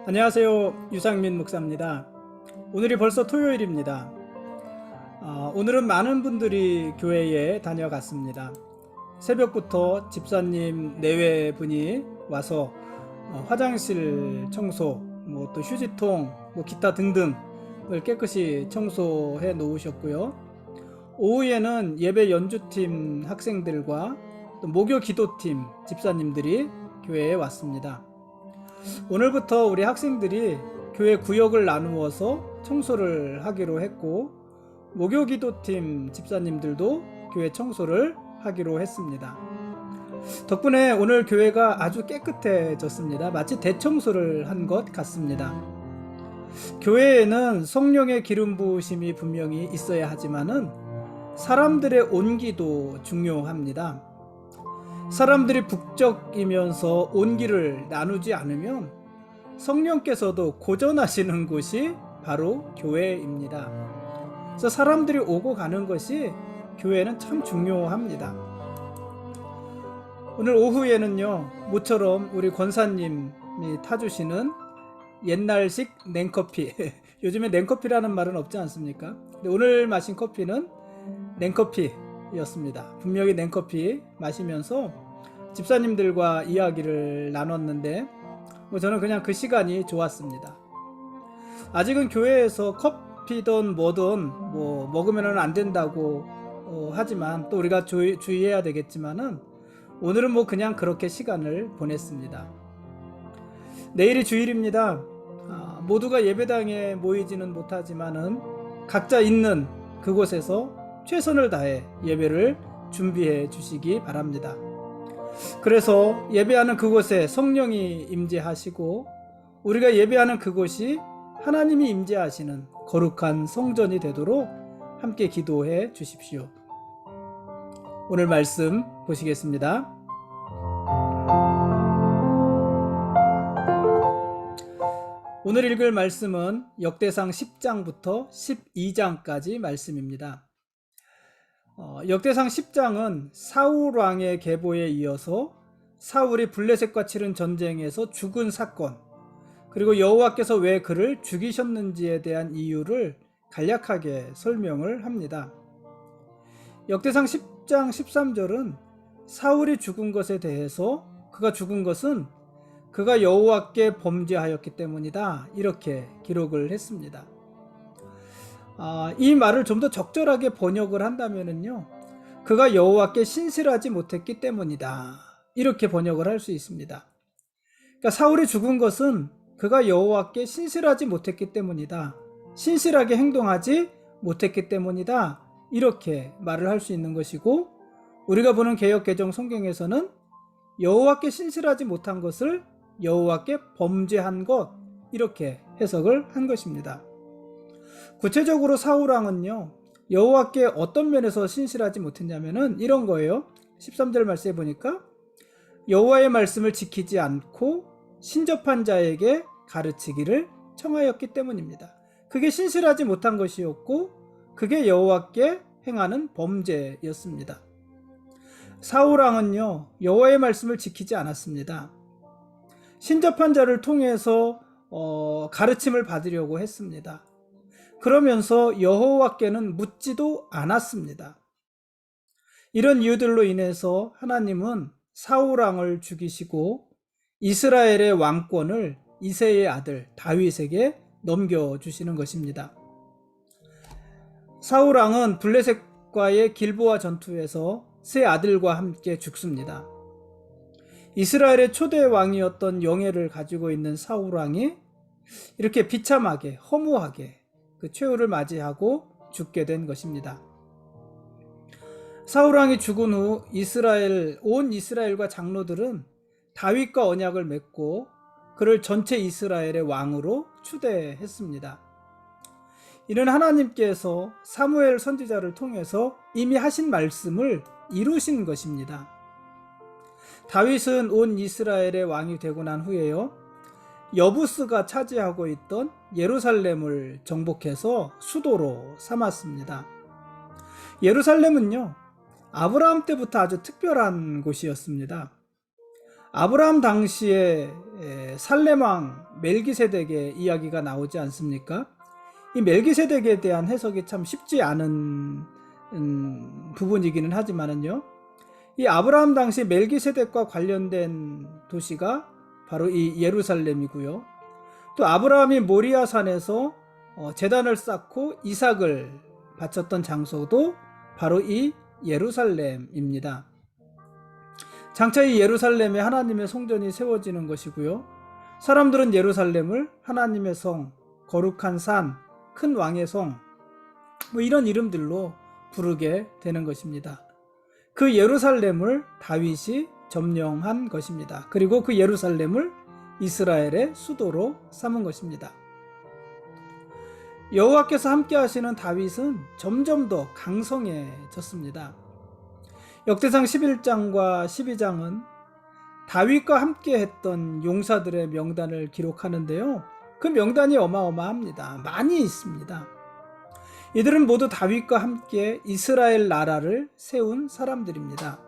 안녕하세요. 유상민 목사입니다. 오늘이 벌써 토요일입니다. 오늘은 많은 분들이 교회에 다녀갔습니다. 새벽부터 집사님 내외 분이 와서 화장실 청소, 또 휴지통, 기타 등등을 깨끗이 청소해 놓으셨고요. 오후에는 예배 연주팀 학생들과 또 목요 기도팀 집사님들이 교회에 왔습니다. 오늘부터 우리 학생들이 교회 구역을 나누어서 청소를 하기로 했고, 목요 기도팀 집사님들도 교회 청소를 하기로 했습니다. 덕분에 오늘 교회가 아주 깨끗해졌습니다. 마치 대청소를 한 것 같습니다. 교회에는 성령의 기름 부으심이 분명히 있어야 하지만은 사람들의 온기도 중요합니다. 사람들이 북적이면서 온기를 나누지 않으면 성령께서도 고전하시는 곳이 바로 교회입니다. 그래서 사람들이 오고 가는 것이 교회는 참 중요합니다. 오늘 오후에는요, 모처럼 우리 권사님이 타주시는 옛날식 냉커피 요즘에 냉커피라는 말은 없지 않습니까? 근데 오늘 마신 커피는 냉커피 였습니다. 분명히 냉커피 마시면서 집사님들과 이야기를 나눴는데 저는 그냥 그 시간이 좋았습니다. 아직은 교회에서 커피든 뭐든 먹으면 안 된다고 하지만 또 우리가 주의해야 되겠지만은 오늘은 그냥 그렇게 시간을 보냈습니다. 내일이 주일입니다. 모두가 예배당에 모이지는 못하지만은 각자 있는 그곳에서 최선을 다해 예배를 준비해 주시기 바랍니다. 그래서 예배하는 그곳에 성령이 임재하시고 우리가 예배하는 그곳이 하나님이 임재하시는 거룩한 성전이 되도록 함께 기도해 주십시오. 오늘 말씀 보시겠습니다. 오늘 읽을 말씀은 역대상 10장부터 12장까지 말씀입니다. 역대상 10장은 사울 왕의 계보에 이어서 사울이 블레셋과 치른 전쟁에서 죽은 사건, 그리고 여호와께서 왜 그를 죽이셨는지에 대한 이유를 간략하게 설명을 합니다. 역대상 10장 13절은 사울이 죽은 것에 대해서 그가 죽은 것은 그가 여호와께 범죄하였기 때문이다, 이렇게 기록을 했습니다. 이 말을 좀 더 적절하게 번역을 한다면요, 그가 여호와께 신실하지 못했기 때문이다, 이렇게 번역을 할 수 있습니다. 그러니까 사울이 죽은 것은 그가 여호와께 신실하지 못했기 때문이다, 신실하게 행동하지 못했기 때문이다, 이렇게 말을 할 수 있는 것이고, 우리가 보는 개역 개정 성경에서는 여호와께 신실하지 못한 것을 여호와께 범죄한 것, 이렇게 해석을 한 것입니다. 구체적으로 사울왕은요, 여호와께 어떤 면에서 신실하지 못했냐면은 이런 거예요. 13절 말씀에 보니까 여호와의 말씀을 지키지 않고 신접한 자에게 가르치기를 청하였기 때문입니다. 그게 신실하지 못한 것이었고 그게 여호와께 행하는 범죄였습니다. 사울왕은요, 여호와의 말씀을 지키지 않았습니다. 신접한 자를 통해서 가르침을 받으려고 했습니다. 그러면서 여호와께는 묻지도 않았습니다. 이런 이유들로 인해서 하나님은 사울왕을 죽이시고 이스라엘의 왕권을 이새의 아들 다윗에게 넘겨주시는 것입니다. 사울왕은 블레셋과의 길보아 전투에서 세 아들과 함께 죽습니다. 이스라엘의 초대 왕이었던 영예를 가지고 있는 사울왕이 이렇게 비참하게 허무하게 그 최후를 맞이하고 죽게 된 것입니다. 사울왕이 죽은 후 온 이스라엘과 장로들은 다윗과 언약을 맺고 그를 전체 이스라엘의 왕으로 추대했습니다. 이는 하나님께서 사무엘 선지자를 통해서 이미 하신 말씀을 이루신 것입니다. 다윗은 온 이스라엘의 왕이 되고 난 후에요, 여부스가 차지하고 있던 예루살렘을 정복해서 수도로 삼았습니다. 예루살렘은요, 아브라함 때부터 아주 특별한 곳이었습니다. 아브라함 당시에 살렘 왕 멜기세덱의 이야기가 나오지 않습니까? 이 멜기세덱에 대한 해석이 참 쉽지 않은 부분이기는 하지만은요, 이 아브라함 당시 멜기세덱과 관련된 도시가 바로 이 예루살렘이고요. 또 아브라함이 모리아 산에서 제단을 쌓고 이삭을 바쳤던 장소도 바로 이 예루살렘입니다. 장차 이 예루살렘에 하나님의 성전이 세워지는 것이고요. 사람들은 예루살렘을 하나님의 성, 거룩한 산, 큰 왕의 성, 이런 이름들로 부르게 되는 것입니다. 그 예루살렘을 다윗이 점령한 것입니다. 그리고 그 예루살렘을 이스라엘의 수도로 삼은 것입니다. 여호와께서 함께 하시는 다윗은 점점 더 강성해졌습니다. 역대상 11장과 12장은 다윗과 함께 했던 용사들의 명단을 기록하는데요. 그 명단이 어마어마합니다. 많이 있습니다. 이들은 모두 다윗과 함께 이스라엘 나라를 세운 사람들입니다.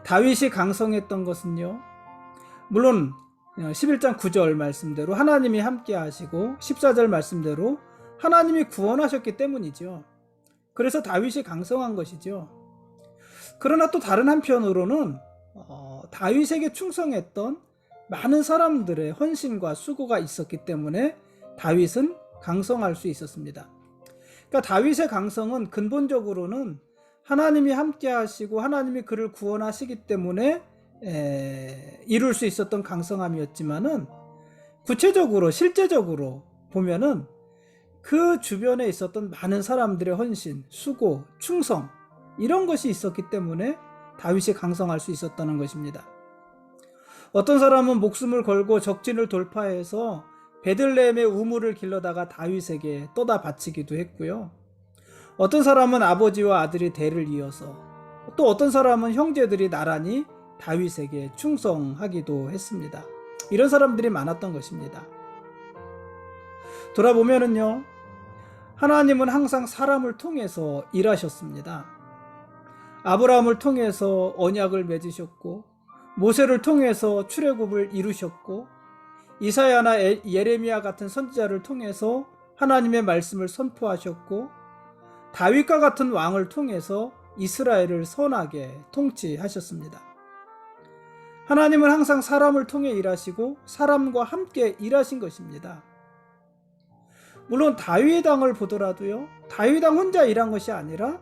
다윗이 강성했던 것은요, 물론 11장 9절 말씀대로 하나님이 함께 하시고 14절 말씀대로 하나님이 구원하셨기 때문이죠. 그래서 다윗이 강성한 것이죠. 그러나 또 다른 한편으로는 다윗에게 충성했던 많은 사람들의 헌신과 수고가 있었기 때문에 다윗은 강성할 수 있었습니다. 그러니까 다윗의 강성은 근본적으로는 하나님이 함께 하시고 하나님이 그를 구원하시기 때문에 이룰 수 있었던 강성함이었지만은, 구체적으로 실제적으로 보면은 그 주변에 있었던 많은 사람들의 헌신, 수고, 충성, 이런 것이 있었기 때문에 다윗이 강성할 수 있었다는 것입니다. 어떤 사람은 목숨을 걸고 적진을 돌파해서 베들레헴의 우물을 길러다가 다윗에게 떠다 바치기도 했고요. 어떤 사람은 아버지와 아들이 대를 이어서, 또 어떤 사람은 형제들이 나란히 다윗에게 충성하기도 했습니다. 이런 사람들이 많았던 것입니다. 돌아보면은요, 하나님은 항상 사람을 통해서 일하셨습니다. 아브라함을 통해서 언약을 맺으셨고, 모세를 통해서 출애굽을 이루셨고, 이사야나 예레미야 같은 선지자를 통해서 하나님의 말씀을 선포하셨고, 다윗과 같은 왕을 통해서 이스라엘을 선하게 통치하셨습니다. 하나님은 항상 사람을 통해 일하시고 사람과 함께 일하신 것입니다. 물론 다윗 왕을 보더라도요, 다윗 왕 혼자 일한 것이 아니라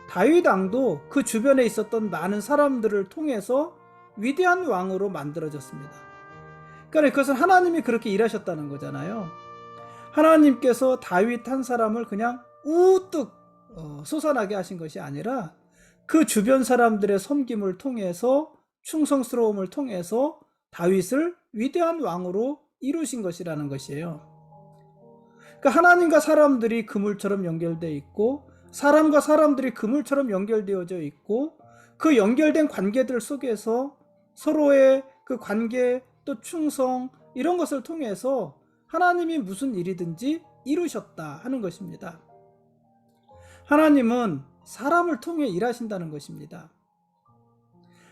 다윗 왕도 그 주변에 있었던 많은 사람들을 통해서 위대한 왕으로 만들어졌습니다. 그러니까 그것은 하나님이 그렇게 일하셨다는 거잖아요. 하나님께서 다윗 한 사람을 그냥 우뚝 솟아나게 하신 것이 아니라 그 주변 사람들의 섬김을 통해서, 충성스러움을 통해서 다윗을 위대한 왕으로 이루신 것이라는 것이에요. 그러니까 하나님과 사람들이 그물처럼 연결되어 있고, 사람과 사람들이 그물처럼 연결되어져 있고, 그 연결된 관계들 속에서 서로의 그 관계, 또 충성, 이런 것을 통해서 하나님이 무슨 일이든지 이루셨다 하는 것입니다. 하나님은 사람을 통해 일하신다는 것입니다.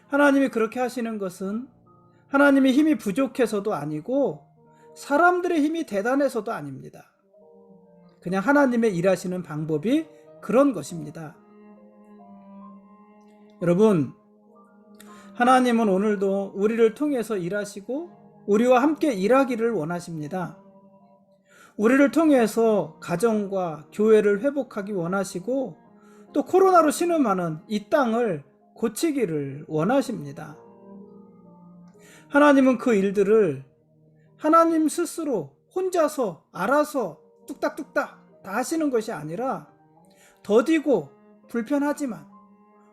하나님이 그렇게 하시는 것은 하나님의 힘이 부족해서도 아니고 사람들의 힘이 대단해서도 아닙니다. 그냥 하나님의 일하시는 방법이 그런 것입니다. 여러분, 하나님은 오늘도 우리를 통해서 일하시고 우리와 함께 일하기를 원하십니다. 우리를 통해서 가정과 교회를 회복하기 원하시고, 또 코로나로 신음하는 이 땅을 고치기를 원하십니다. 하나님은 그 일들을 하나님 스스로 혼자서 알아서 뚝딱뚝딱 다 하시는 것이 아니라 더디고 불편하지만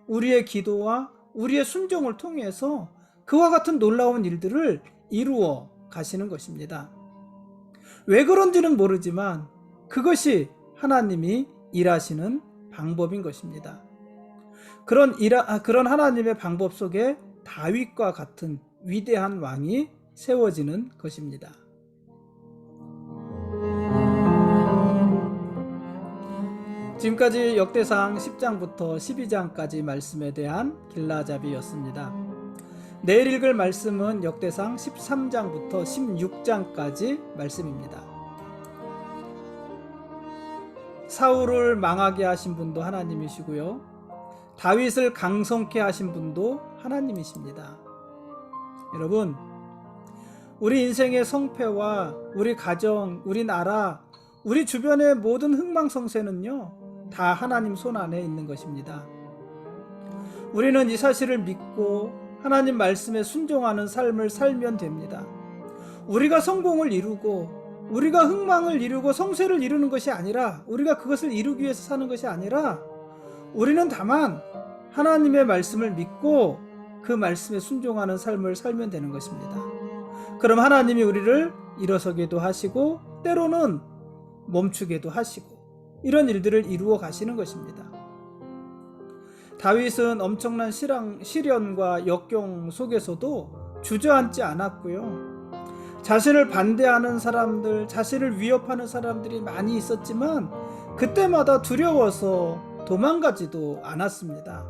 우리의 기도와 우리의 순종을 통해서 그와 같은 놀라운 일들을 이루어 가시는 것입니다. 왜 그런지는 모르지만 그것이 하나님이 일하시는 방법인 것입니다. 그런 하나님의 방법 속에 다윗과 같은 위대한 왕이 세워지는 것입니다. 지금까지 역대상 10장부터 12장까지 말씀에 대한 길라잡이였습니다. 내일 읽을 말씀은 역대상 13장부터 16장까지 말씀입니다. 사울을 망하게 하신 분도 하나님이시고요, 다윗을 강성케 하신 분도 하나님이십니다. 여러분, 우리 인생의 성패와 우리 가정, 우리 나라, 우리 주변의 모든 흥망성쇠는요, 다 하나님 손 안에 있는 것입니다. 우리는 이 사실을 믿고 하나님 말씀에 순종하는 삶을 살면 됩니다. 우리가 성공을 이루고 우리가 흥망을 이루고 성쇠를 이루는 것이 아니라, 우리가 그것을 이루기 위해서 사는 것이 아니라, 우리는 다만 하나님의 말씀을 믿고 그 말씀에 순종하는 삶을 살면 되는 것입니다. 그럼 하나님이 우리를 일어서게도 하시고 때로는 멈추게도 하시고 이런 일들을 이루어 가시는 것입니다. 다윗은 엄청난 시련과 역경 속에서도 주저앉지 않았고요, 자신을 반대하는 사람들, 자신을 위협하는 사람들이 많이 있었지만 그때마다 두려워서 도망가지도 않았습니다.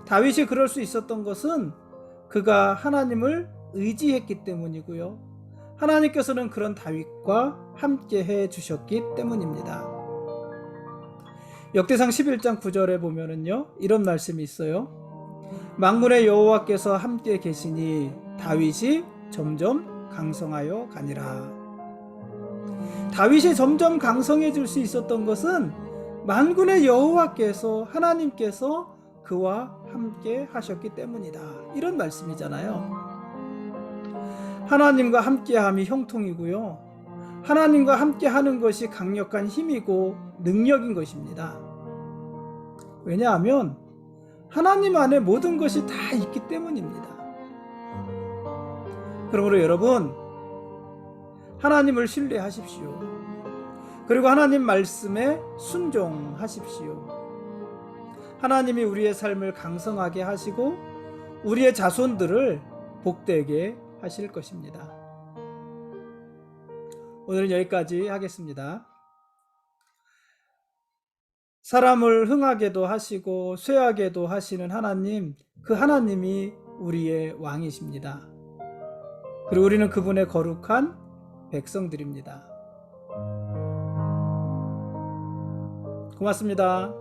다윗이 그럴 수 있었던 것은 그가 하나님을 의지했기 때문이고요, 하나님께서는 그런 다윗과 함께 해 주셨기 때문입니다. 역대상 11장 9절에 보면은요, 이런 말씀이 있어요. 만군의 여호와께서 함께 계시니 다윗이 점점 강성하여 가니라. 다윗이 점점 강성해질 수 있었던 것은 만군의 여호와께서, 하나님께서 그와 함께 하셨기 때문이다, 이런 말씀이잖아요. 하나님과 함께함이 형통이고요, 하나님과 함께하는 것이 강력한 힘이고 능력인 것입니다. 왜냐하면 하나님 안에 모든 것이 다 있기 때문입니다. 그러므로 여러분, 하나님을 신뢰하십시오. 그리고 하나님 말씀에 순종하십시오. 하나님이 우리의 삶을 강성하게 하시고 우리의 자손들을 복되게 하실 것입니다. 오늘은 여기까지 하겠습니다. 사람을 흥하게도 하시고 쇠하게도 하시는 하나님, 그 하나님이 우리의 왕이십니다. 그리고 우리는 그분의 거룩한 백성들입니다. 고맙습니다.